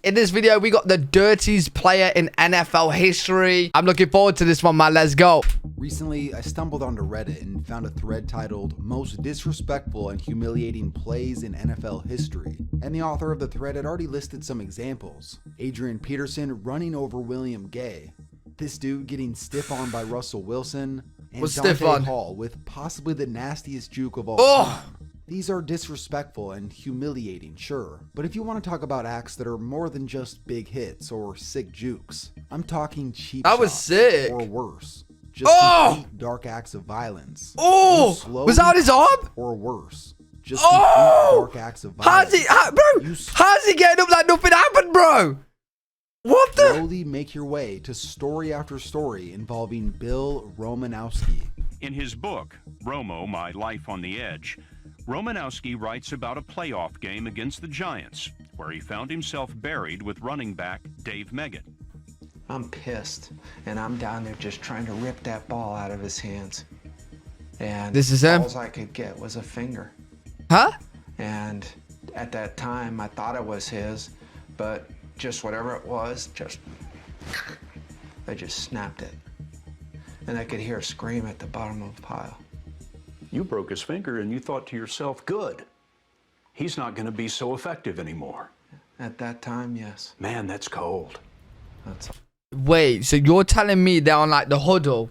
In this video, we got the dirtiest player in NFL history. I'm looking forward to this one, man. Let's go. Recently, I stumbled onto Reddit and found a thread titled Most Disrespectful and Humiliating Plays in NFL History. And the author of the thread had already listed some examples. Adrian Peterson running over William Gay. This dude getting stiff-armed by Russell Wilson. And Dante Hall with possibly the nastiest juke of all time. These are disrespectful and humiliating, sure, but if you want to talk about acts that are more than just big hits or sick jukes, I'm talking cheap That was sick. Or worse. Just complete dark acts of violence. Was that on his arm? Or worse. Just dark acts of violence. How's he getting up like nothing happened, bro? What the? Slowly make your way to story after story involving Bill Romanowski. In his book, Romo, My Life on the Edge, Romanowski writes about a playoff game against the Giants, where he found himself buried with running back Dave Meggett. I'm pissed, and I'm down there just trying to rip that ball out of his hands. And this is him? All I could get was a finger. Huh? And at that time, I thought it was his, but just whatever it was, I just snapped it. And I could hear a scream at the bottom of the pile. You broke his finger and you thought to yourself, good. He's not going to be so effective anymore. At that time, yes. Man, that's cold. Wait, so you're telling me they're on like the huddle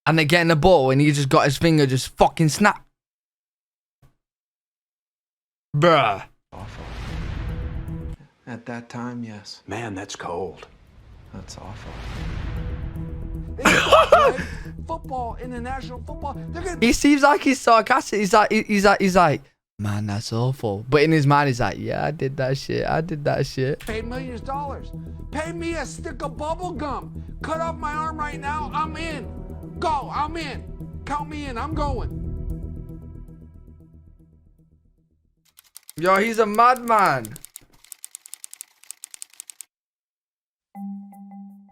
and they're getting the ball and he just got his finger just fucking snapped? Bruh. Awful. At that time, yes. Man, that's cold. That's awful. Football in the National Football. He seems like he's sarcastic. He's like, man, that's awful. But in his mind, he's like, yeah, I did that shit. Paid millions of dollars. Pay me a stick of bubble gum. Cut off my arm right now. I'm in. Go. I'm in. Count me in. I'm going. Yo, he's a madman.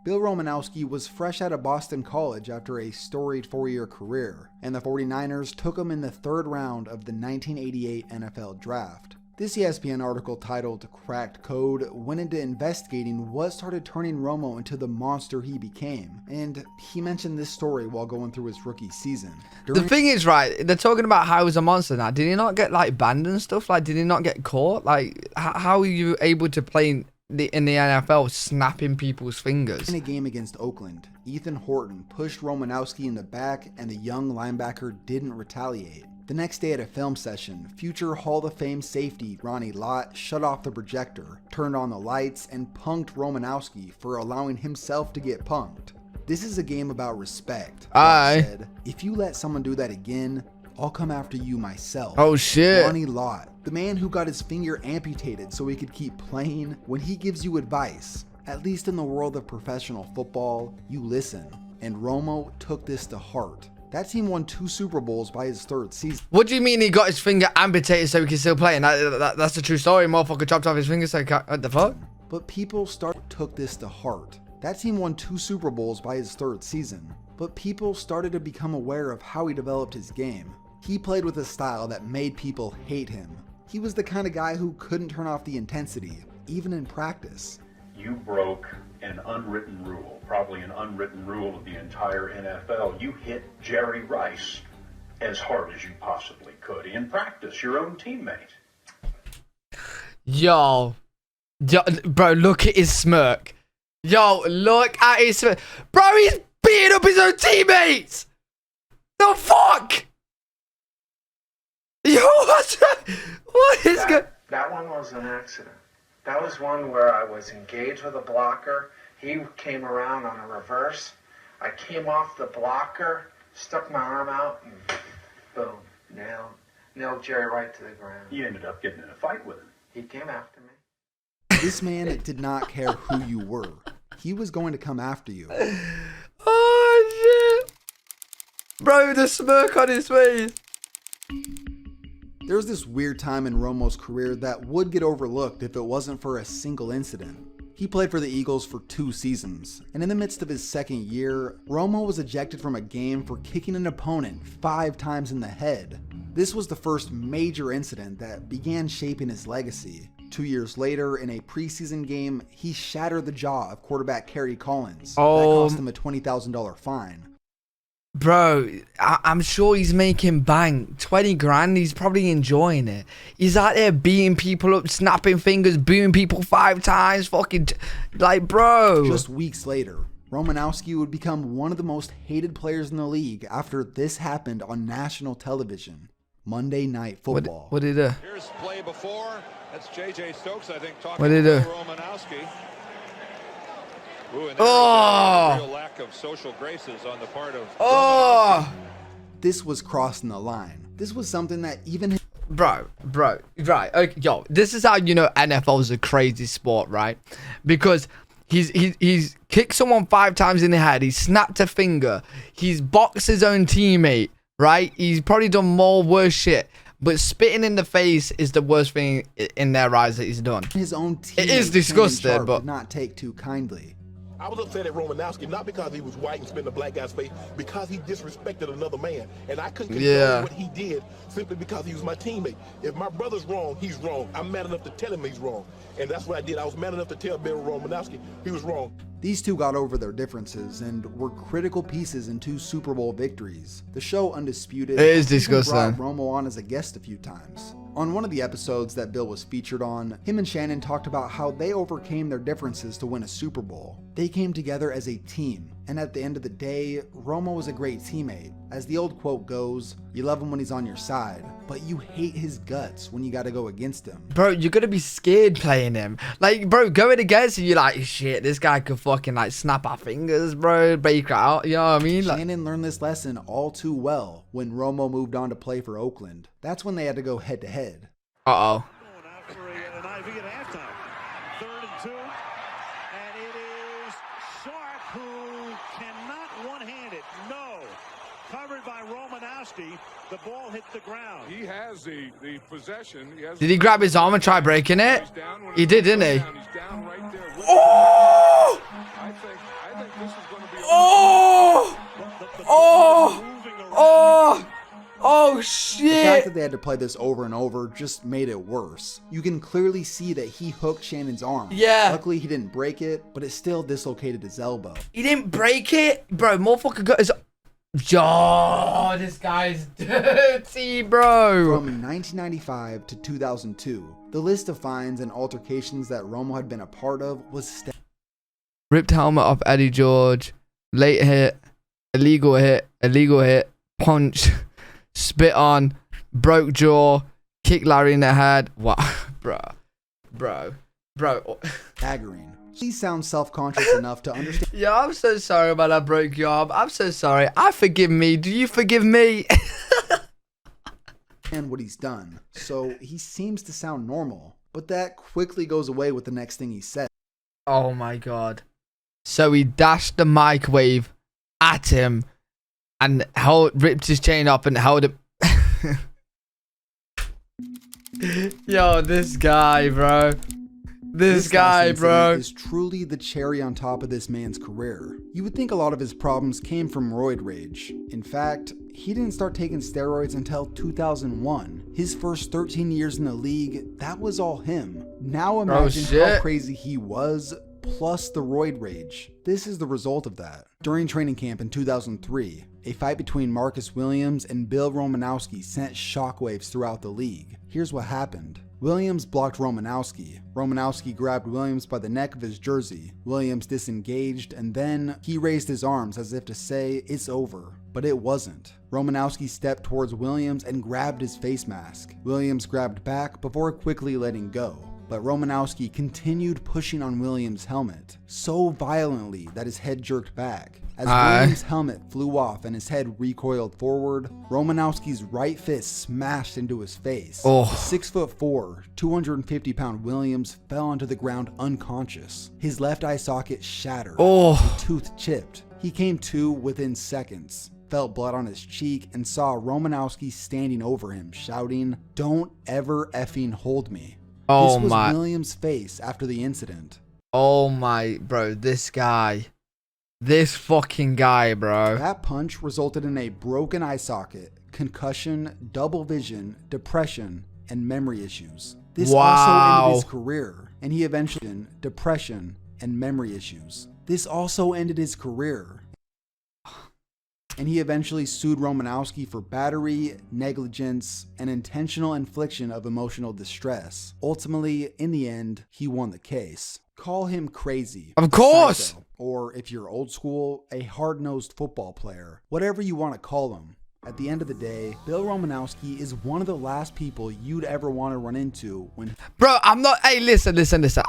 Bill Romanowski was fresh out of Boston College after a storied 4-year career, and the 49ers took him in the 3rd round of the 1988 NFL Draft. This ESPN article titled Cracked Code went into investigating what started turning Romo into the monster he became, and he mentioned this story while going through his rookie season. The thing is, right, they're talking about how he was a monster now. Did he not get like banned and stuff? Like, did he not get caught? Like, how are you able to play in the NFL snapping people's fingers? In a game against Oakland, Ethan Horton pushed Romanowski in the back and the young linebacker didn't retaliate. The next day at a film session, future Hall of Fame safety Ronnie Lott shut off the projector, turned on the lights, and punked Romanowski for allowing himself to get punked. This is a game about respect. Lott said, if you let someone do that again, I'll come after you myself. Oh shit. Ronnie Lott, the man who got his finger amputated so he could keep playing, when he gives you advice, at least in the world of professional football, you listen. And Romo took this to heart. That team won 2 Super Bowls by his 3rd season. What do you mean he got his finger amputated so he can still play? And that's the true story. Motherfucker chopped off his finger so he can't. What the fuck? But people took this to heart. That team won 2 Super Bowls by his 3rd season. But people started to become aware of how he developed his game. He played with a style that made people hate him. He was the kind of guy who couldn't turn off the intensity, even in practice. You broke an unwritten rule, probably an unwritten rule of the entire NFL. You hit Jerry Rice as hard as you possibly could in practice, your own teammate. Yo, bro, look at his smirk. Yo, look at his smirk. Bro, he's beating up his own teammates. The fuck? Yo, what is good? That one was an accident. That was one where I was engaged with a blocker. He came around on a reverse. I came off the blocker, stuck my arm out, and boom, nailed Jerry right to the ground. You ended up getting in a fight with him. He came after me. This man did not care who you were. He was going to come after you. Oh, shit. Bro, the smirk on his face. There was this weird time in Romo's career that would get overlooked if it wasn't for a single incident. He played for the Eagles for 2 seasons, and in the midst of his 2nd year, Romo was ejected from a game for kicking an opponent 5 times in the head. This was the first major incident that began shaping his legacy. 2 years later, in a preseason game, he shattered the jaw of quarterback Kerry Collins. That Oh, cost him a $20,000 fine. bro, I'm sure he's making bank. 20 grand, he's probably enjoying it. He's out there beating people up, snapping fingers, booing people 5 times. Fucking, like, bro. Just weeks later, Romanowski would become one of the most hated players in the league after this happened on national television. Monday Night Football. What did he do? Here's play before. That's J.J. Stokes, I think, talking What did he do? to Romanowski. Ooh, and Oh! a real lack of social graces on the part of Oh! This was crossing the line. This was something that even his Bro, right. Okay, yo, this is how you know NFL is a crazy sport, right? Because he's kicked someone 5 times in the head. He's snapped a finger. He's boxed his own teammate, right? He's probably done more worse shit. But spitting in the face is the worst thing in their eyes that he's done. his own team It is disgusting, but did not take too kindly. I was upset at Romanowski, not because he was white and spit in a black guy's face, because he disrespected another man. And I couldn't condone what he did simply because he was my teammate. If my brother's wrong, he's wrong. I'm mad enough to tell him he's wrong. And that's what I did. I was mad enough to tell Bill Romanowski he was wrong. These two got over their differences and were critical pieces in 2 Super Bowl victories. The show Undisputed It is even disgusting. brought Romo on as a guest a few times. On one of the episodes that Bill was featured on, him and Shannon talked about how they overcame their differences to win a Super Bowl. They came together as a team, and at the end of the day, Romo was a great teammate. As the old quote goes, you love him when he's on your side, but you hate his guts when you gotta go against him. bro, you're gonna be scared playing him. Like, bro, going against him, you're like, shit, this guy could fucking like snap our fingers, bro, break out. You know what I mean? Like, Shannon learned this lesson all too well when Romo moved on to play for Oakland. That's when they had to go head to head. uh-oh. Going out for an IV at halftime. 3rd and 2. And it is Sark who cannot one-hand it. No. Covered by Romanowski. The ball hit the ground. He has the possession. Did he grab his arm and try breaking it? He did, didn't he? He's down right there. Oh! I think this is going to be. Oh! Oh! Oh! Oh, The fact shit! that they had to play this over and over just made it worse. You can clearly see that he hooked Shannon's arm. Yeah. Luckily, he didn't break it, but it still dislocated his elbow. He didn't break it? Bro, motherfucker got his... Yo, this guy's dirty, bro. From 1995 to 2002, the list of fines and altercations that Romo had been a part of was Ripped helmet off Eddie George. Late hit. Illegal hit. Punch. Spit on. Broke jaw. Kick Larry in the head. What? Bro. staggering. He sounds self-conscious enough to understand Yeah, I'm so sorry about that broke job. I'm so sorry. I forgive me. Do you forgive me? what he's done, so he seems to sound normal. But that quickly goes away with the next thing he said. Oh my god. So he dashed the microwave at him and ripped his chain up and held it. Yo, this guy, bro. This guy, last bro. incident is truly the cherry on top of this man's career. You would think a lot of his problems came from roid rage. In fact, he didn't start taking steroids until 2001. His first 13 years in the league, that was all him. Now imagine how shit. crazy he was, plus the roid rage. This is the result of that. During training camp in 2003, a fight between Marcus Williams and Bill Romanowski sent shockwaves throughout the league. Here's what happened. Williams blocked Romanowski. Romanowski grabbed Williams by the neck of his jersey. Williams disengaged, and then he raised his arms as if to say, it's over. But it wasn't. Romanowski stepped towards Williams and grabbed his face mask. Williams grabbed back before quickly letting go. But Romanowski continued pushing on Williams' helmet, so violently that his head jerked back. As Williams' helmet flew off and his head recoiled forward, Romanowski's right fist smashed into his face. Oh. 6'4", 250-pound Williams fell onto the ground unconscious. His left eye socket shattered, Oh. a tooth chipped. He came to within seconds, felt blood on his cheek, and saw Romanowski standing over him, shouting, "Don't ever effing hold me." Oh This was my. Williams' face after the incident. Oh my, bro. This guy. This fucking guy, bro. That punch resulted in a broken eye socket, concussion, double vision, depression, and memory issues. This also ended his career, and he eventually had depression and memory issues. This also ended his career, and he eventually sued Romanowski for battery, negligence, and intentional infliction of emotional distress. Ultimately, in the end, he won the case. Call him crazy. Of course! Psycho, or if you're old school, a hard-nosed football player. Whatever you want to call him. At the end of the day, Bill Romanowski is one of the last people you'd ever want to run into when... Bro, I'm not... Hey, listen.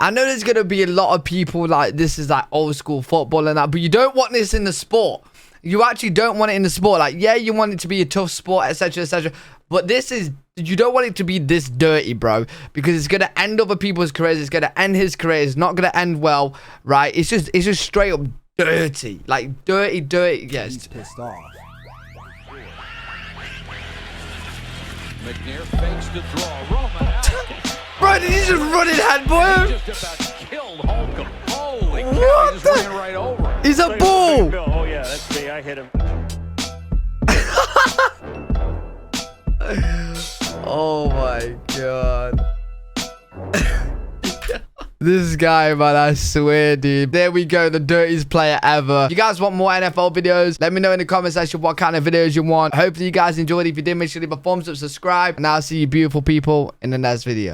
I know there's going to be a lot of people like, this is like old school football and that, but you don't want this in the sport. You actually don't want it in the sport. Like, yeah, you want it to be a tough sport, etc., etc. But this is... You don't want it to be this dirty, bro, because it's going to end other people's careers. It's going to end his career. It's not going to end well, right? It's just straight up dirty. Like, dirty. Yes. He's pissed off. McNair fakes the draw. Roman. Bro, did he just run in hand, boy? He just about killed Holcomb. Holy cow, he just ran right over him. He's a bull. Oh, yeah, that's me. I hit him. Oh, my God. This guy, man, I swear, dude. There we go, the dirtiest player ever. If you guys want more NFL videos, let me know in the comment section what kind of videos you want. Hopefully you guys enjoyed. If you did, make sure to leave a thumbs up, subscribe, and I'll see you beautiful people in the next video.